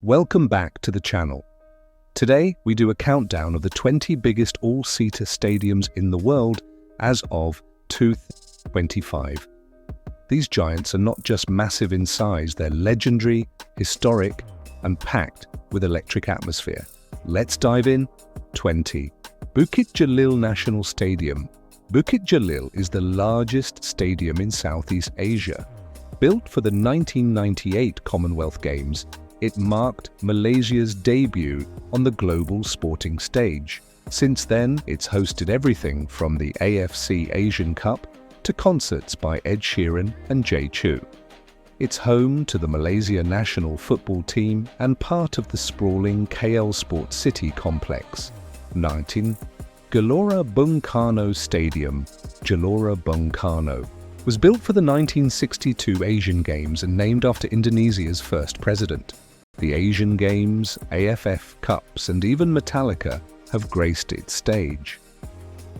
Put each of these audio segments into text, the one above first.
Welcome back to the channel. Today we do a countdown of the 20 biggest all-seater stadiums in the world as of 2025. These giants are not just massive in size, they're legendary, historic, and packed with electric atmosphere. Let's dive in. 20. Bukit Jalil National Stadium. Bukit Jalil is the largest stadium in Southeast Asia. Built for the 1998 Commonwealth Games, it marked Malaysia's debut on the global sporting stage. Since then, it's hosted everything from the AFC Asian Cup to concerts by Ed Sheeran and Jay Chou. It's home to the Malaysia national football team and part of the sprawling KL Sports City complex. 19. Galora Bungano Stadium. Galora Bungano was built for the 1962 Asian Games and named after Indonesia's first president. The Asian Games, AFF Cups, and even Metallica have graced its stage.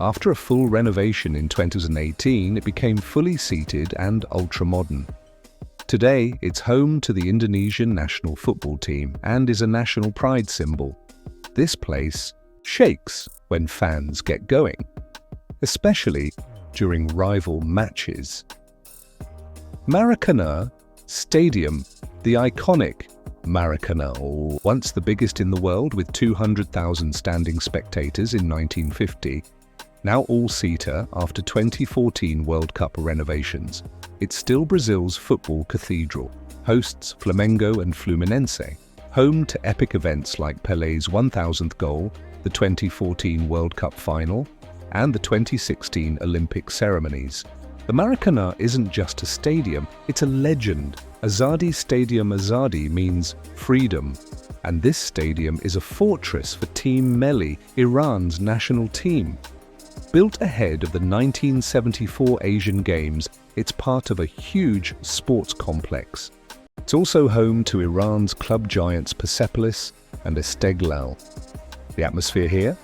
After a full renovation in 2018, it became fully seated and ultra-modern. Today, it's home to the Indonesian national football team and is a national pride symbol. This place shakes when fans get going, especially during rival matches. Maracanã Stadium, the iconic Maracanã, once the biggest in the world with 200,000 standing spectators in 1950, now all-seater after 2014 World Cup renovations. It's still Brazil's football cathedral, hosts Flamengo and Fluminense, home to epic events like Pelé's 1000th goal, the 2014 World Cup final, and the 2016 Olympic ceremonies. The Maracanã isn't just a stadium, it's a legend. Azadi Stadium. Azadi means freedom, and this stadium is a fortress for Team Melli, Iran's national team. Built ahead of the 1974 Asian Games, it's part of a huge sports complex. It's also home to Iran's club giants Persepolis and Istiklal. The atmosphere here?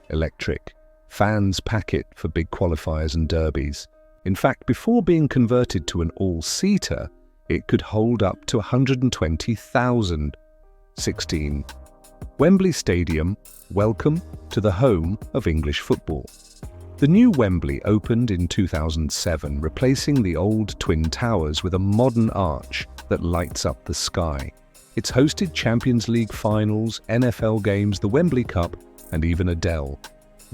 Electric. Fans pack it for big qualifiers and derbies. In fact, before being converted to an all-seater, it could hold up to 120,000. 16. Wembley Stadium. Welcome to the home of English football. The new Wembley opened in 2007, replacing the old Twin Towers with a modern arch that lights up the sky. It's hosted Champions League finals, NFL games, the Wembley Cup, and even Adele.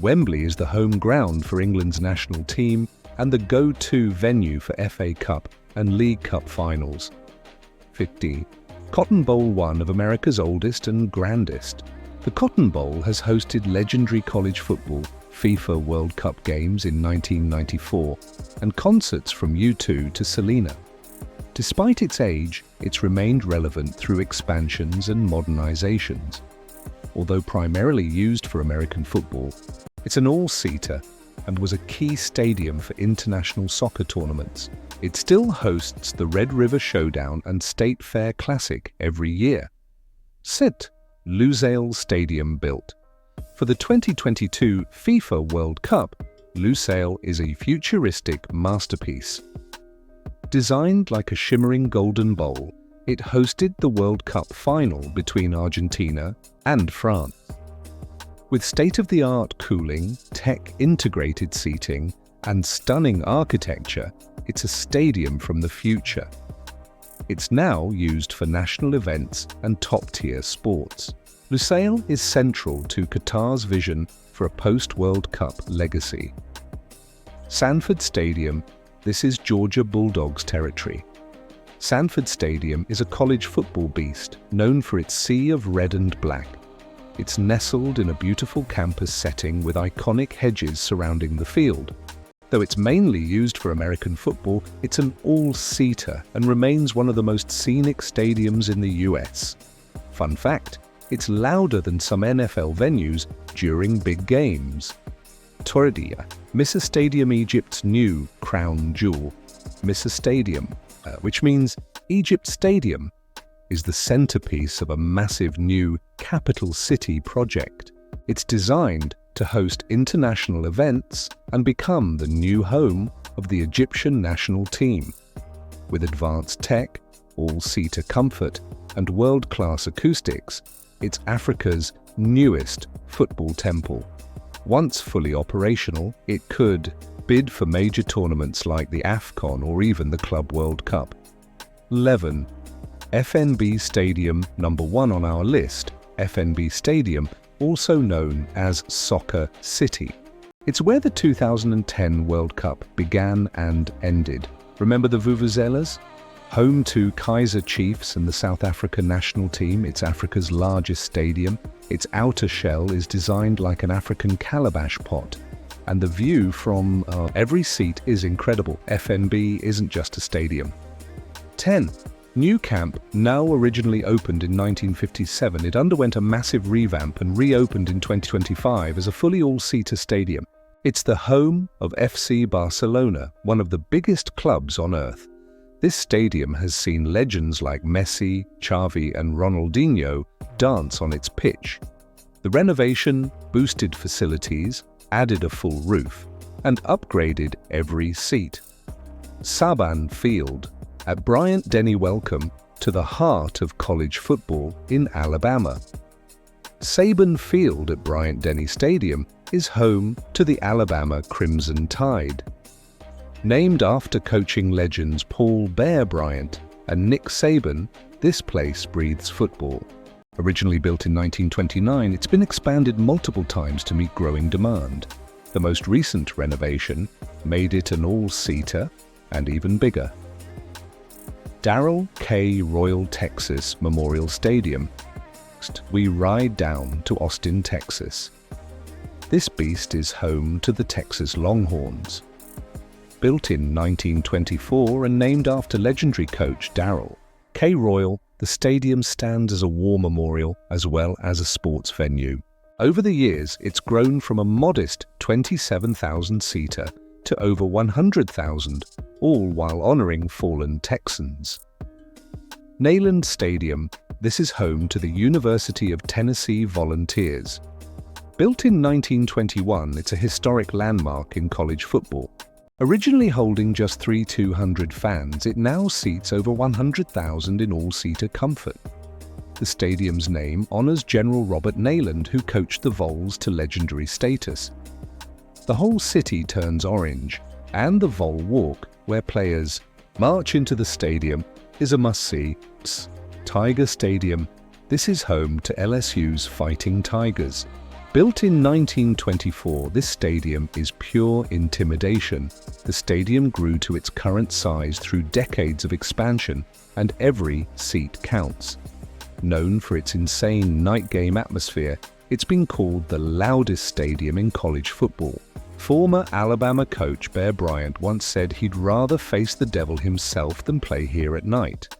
Wembley is the home ground for England's national team and the go-to venue for FA Cup and League Cup finals. 50. Cotton Bowl, one of America's oldest and grandest. The Cotton Bowl has hosted legendary college football, FIFA World Cup games in 1994, and concerts from U2 to Selena. Despite its age, it's remained relevant through expansions and modernizations. Although primarily used for American football, it's an all-seater and was a key stadium for international soccer tournaments. It still hosts the Red River Showdown and State Fair Classic every year. Sit. Lusail Stadium built. For the 2022 FIFA World Cup, Lusail is a futuristic masterpiece. Designed like a shimmering golden bowl, it hosted the World Cup final between Argentina and France. With state-of-the-art cooling, tech-integrated seating, and stunning architecture, it's a stadium from the future. It's now used for national events and top-tier sports. Lusail is central to Qatar's vision for a post-World Cup legacy. Sanford Stadium. This is Georgia Bulldogs territory. Sanford Stadium is a college football beast known for its sea of red and black. It's nestled in a beautiful campus setting with iconic hedges surrounding the field. Though it's mainly used for American football, it's an all-seater and remains one of the most scenic stadiums in the US. Fun fact, it's louder than some NFL venues during big games. Torredia. Misr Stadium, Egypt's new crown jewel. Misr Stadium, which means Egypt Stadium, is the centerpiece of a massive new capital city project. It's designed to host international events and become the new home of the Egyptian national team. With advanced tech, all-seater comfort, and world-class acoustics, it's Africa's newest football temple. Once fully operational, it could bid for major tournaments like the AFCON or even the Club World Cup. 11. FNB Stadium, number 1 on our list. FNB Stadium, also known as Soccer City. It's where the 2010 World Cup began and ended. Remember the Vuvuzelas? Home to Kaizer Chiefs and the South Africa national team, it's Africa's largest stadium. Its outer shell is designed like an African calabash pot. And the view from every seat is incredible. FNB isn't just a stadium. 10. Nou Camp, now originally opened in 1957, it underwent a massive revamp and reopened in 2025 as a fully all-seater stadium. It's the home of FC Barcelona, one of the biggest clubs on earth. This stadium has seen legends like Messi, Xavi and Ronaldinho dance on its pitch. The renovation boosted facilities, added a full roof, and upgraded every seat. Saban Field at Bryant-Denny, welcome to the heart of college football in Alabama. Saban Field at Bryant-Denny Stadium is home to the Alabama Crimson Tide. Named after coaching legends Paul Bear Bryant and Nick Saban, this place breathes football. Originally built in 1929, it's been expanded multiple times to meet growing demand. The most recent renovation made it an all-seater and even bigger. Daryl K. Royal Texas Memorial Stadium. Next, we ride down to Austin, Texas. This beast is home to the Texas Longhorns. Built in 1924 and named after legendary coach Daryl K. Royal, the stadium stands as a war memorial as well as a sports venue. Over the years, it's grown from a modest 27,000-seater to over 100,000, all while honoring fallen Texans. Nand Stadium, this is home to the University of Tennessee Volunteers. Built in 1921, it's a historic landmark in college football. Originally holding just 3,200 fans, it now seats over 100,000 in all-seater comfort. The stadium's name honors General Robert Neyland, who coached the Vols to legendary status. The whole city turns orange, and the Vol Walk, where players march into the stadium, is a must-see. Tiger Stadium, this is home to LSU's Fighting Tigers. Built in 1924, this stadium is pure intimidation. The stadium grew to its current size through decades of expansion, and every seat counts. Known for its insane night game atmosphere, it's been called the loudest stadium in college football. Former Alabama coach Bear Bryant once said he'd rather face the devil himself than play here at night.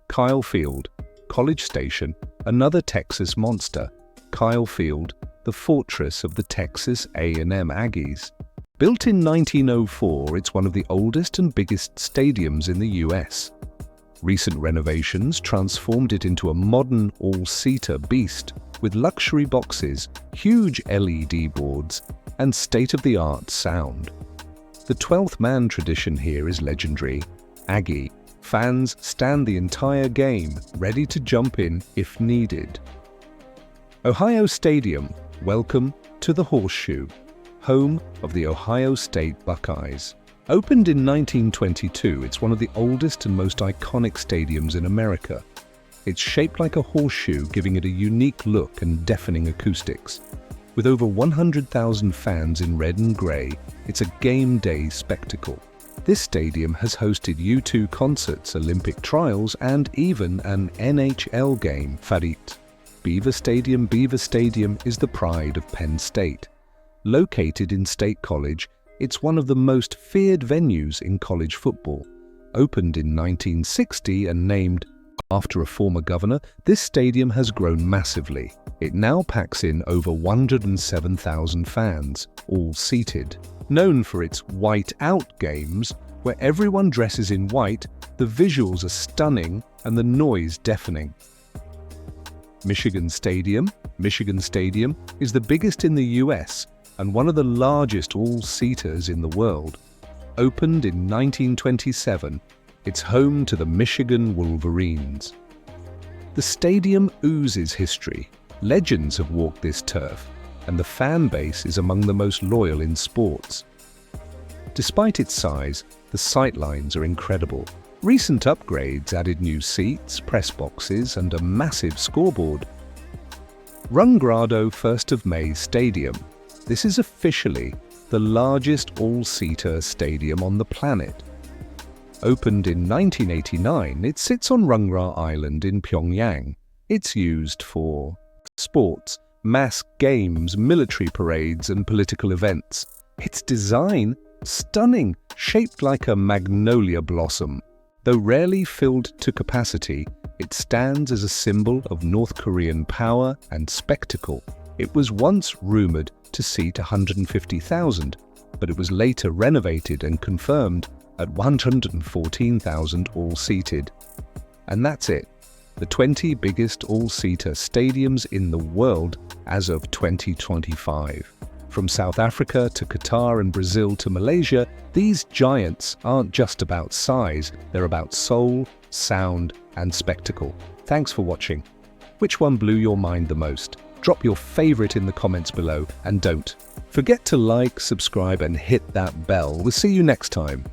Kyle Field, College Station, another Texas monster. Kyle Field, the fortress of the Texas A&M Aggies. Built in 1904, it's one of the oldest and biggest stadiums in the US. Recent renovations transformed it into a modern all-seater beast with luxury boxes, huge LED boards, and state-of-the-art sound. The 12th man tradition here is legendary. Aggie fans stand the entire game, ready to jump in if needed. Ohio Stadium, welcome to the Horseshoe, home of the Ohio State Buckeyes. Opened in 1922, it's one of the oldest and most iconic stadiums in America. It's shaped like a horseshoe, giving it a unique look and deafening acoustics. With over 100,000 fans in red and grey, it's a game day spectacle. This stadium has hosted U2 concerts, Olympic trials, and even an NHL game. Farit. Beaver Stadium is the pride of Penn State. Located in State College, it's one of the most feared venues in college football. Opened in 1960 and named after a former governor, this stadium has grown massively. It now packs in over 107,000 fans, all seated. Known for its white out games, where everyone dresses in white, the visuals are stunning and the noise deafening. Michigan Stadium is the biggest in the US and one of the largest all-seaters in the world. Opened in 1927, it's home to the Michigan Wolverines. The stadium oozes history. Legends have walked this turf, and the fan base is among the most loyal in sports. Despite its size, the sightlines are incredible. Recent upgrades added new seats, press boxes, and a massive scoreboard. Rungrado 1st of May Stadium. This is officially the largest all-seater stadium on the planet. Opened in 1989, it sits on Rungra Island in Pyongyang. It's used for sports, mass games, military parades, and political events. Its design, stunning, shaped like a magnolia blossom. Though rarely filled to capacity, it stands as a symbol of North Korean power and spectacle. It was once rumored to seat 150,000, but it was later renovated and confirmed at 114,000 all-seated. And that's it. The 20 biggest all-seater stadiums in the world as of 2025. From South Africa to Qatar and Brazil to Malaysia, these giants aren't just about size, they're about soul, sound, and spectacle. Thanks for watching. Which one blew your mind the most? Drop your favorite in the comments below, and don't forget to like, subscribe, and hit that bell. We'll see you next time.